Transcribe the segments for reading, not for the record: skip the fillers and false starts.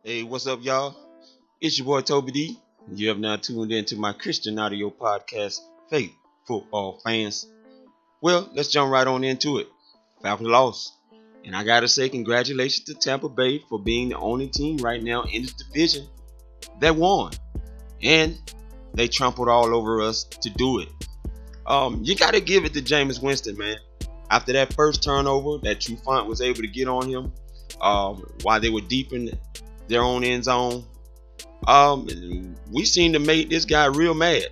Hey, what's up, y'all? It's your boy Toby D. You have now tuned into my Christian audio podcast, Faith Football Fans. Well, let's jump right on into it. Falcons lost. And I gotta say, congratulations to Tampa Bay for being the only team right now in this division that won. And they trampled all over us to do it. You gotta give it to Jameis Winston, man. After that first turnover that Trufant was able to get on him, while they were deep in their own end zone, we seemed to make this guy real mad,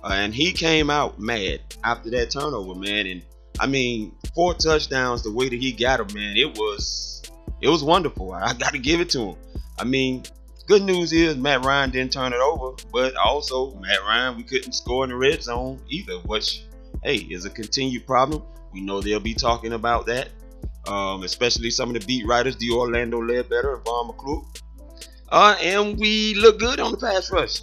and he came out mad after that turnover, man. And I mean, 4 touchdowns, the way that he got him, man, it was wonderful. I got to give it to him. I mean, good news is Matt Ryan didn't turn it over, but also Matt Ryan, we couldn't score in the red zone either, which hey is a continued problem. We know they'll be talking about that, especially some of the beat writers, the Orlando Ledbetter and Vaughn McClure. And we look good on the pass rush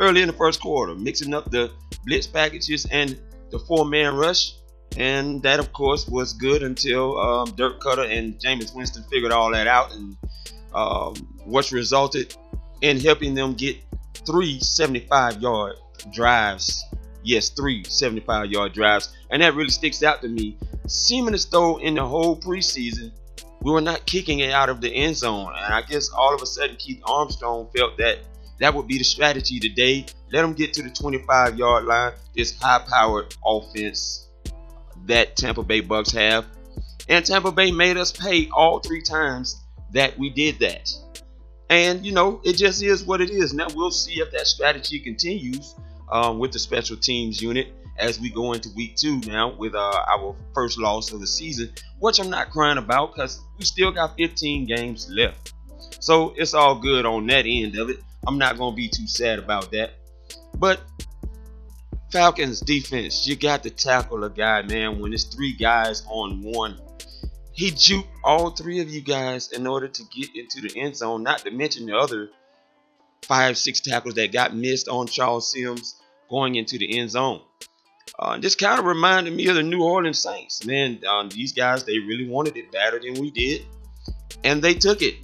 early in the first quarter, mixing up the blitz packages and the 4-man rush. And that, of course, was good until Dirk Cutter and Jameis Winston figured all that out, and which resulted in helping them get 3 75-yard drives. Yes, 3 75-yard drives. And that really sticks out to me. Seeming as though in the whole preseason, we were not kicking it out of the end zone. And I guess all of a sudden Keith Armstrong felt that that would be the strategy today. Let them get to the 25-yard line, this high-powered offense that Tampa Bay Bucs have. And Tampa Bay made us pay all 3 times that we did that. And, it just is what it is. Now we'll see if that strategy continues with the special teams unit as we go into week 2 now with our first loss of the season, which I'm not crying about because we still got 15 games left. So it's all good on that end of it. I'm not going to be too sad about that. But Falcons defense, you got to tackle a guy, man, when it's 3 guys on 1. He juked all 3 of you guys in order to get into the end zone, not to mention the other 5-6 tackles that got missed on Charles Sims going into the end zone. This kind of reminded me of the New Orleans Saints. Man, these guys, they really wanted it better than we did, and they took it.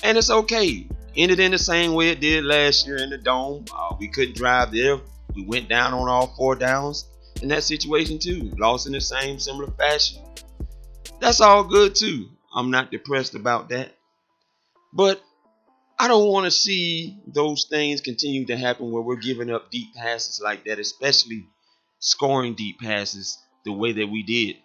And it's okay. Ended in the same way it did last year in the Dome. We couldn't drive there. We went down on all 4 downs in that situation too. Lost in the same similar fashion. That's all good too. I'm not depressed about that. But I don't want to see those things continue to happen where we're giving up deep passes like that, especially scoring deep passes the way that we did.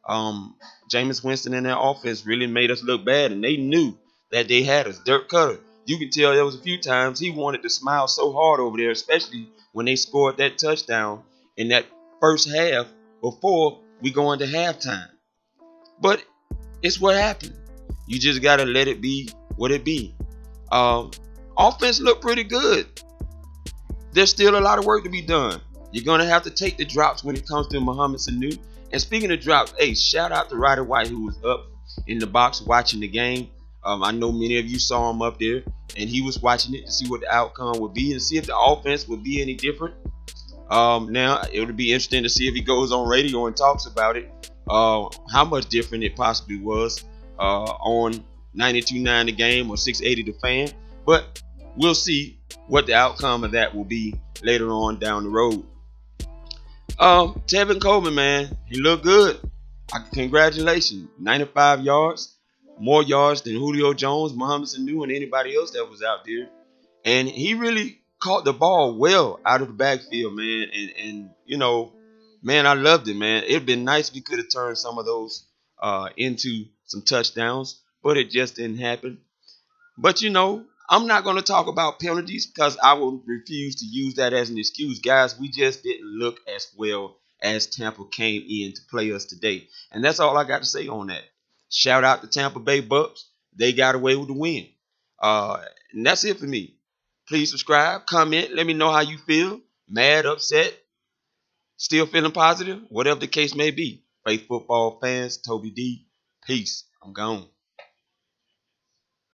Jameis Winston and their offense really made us look bad, and they knew that they had us. Dirk Cutter, you can tell there was a few times he wanted to smile so hard over there, especially when they scored that touchdown in that first half before we go into halftime. But it's what happened. You just got to let it be what it be. Offense looked pretty good. There's still a lot of work to be done. You're going to have to take the drops when it comes to Mohamed Sanu. And speaking of drops, hey, shout out to Ryder White, who was up in the box watching the game. I know many of you saw him up there, and he was watching it to see what the outcome would be and see if the offense would be any different. Now, it would be interesting to see if he goes on radio and talks about it, how much different it possibly was on 92.9 The Game or 680 The Fan. But we'll see what the outcome of that will be later on down the road. Tevin Coleman, man, he looked good. Congratulations. 95 yards, more yards than Julio Jones, Mohamed Sanu, and anybody else that was out there. And he really caught the ball well out of the backfield, man. And man, I loved it, man. It'd been nice if we could have turned some of those into some touchdowns, but it just didn't happen. But I'm not going to talk about penalties because I will refuse to use that as an excuse. Guys, we just didn't look as well as Tampa came in to play us today. And that's all I got to say on that. Shout out to Tampa Bay Bucs. They got away with the win. And that's it for me. Please subscribe, comment, let me know how you feel. Mad, upset, still feeling positive, whatever the case may be. Faith Football Fans, Toby D. Peace. I'm gone.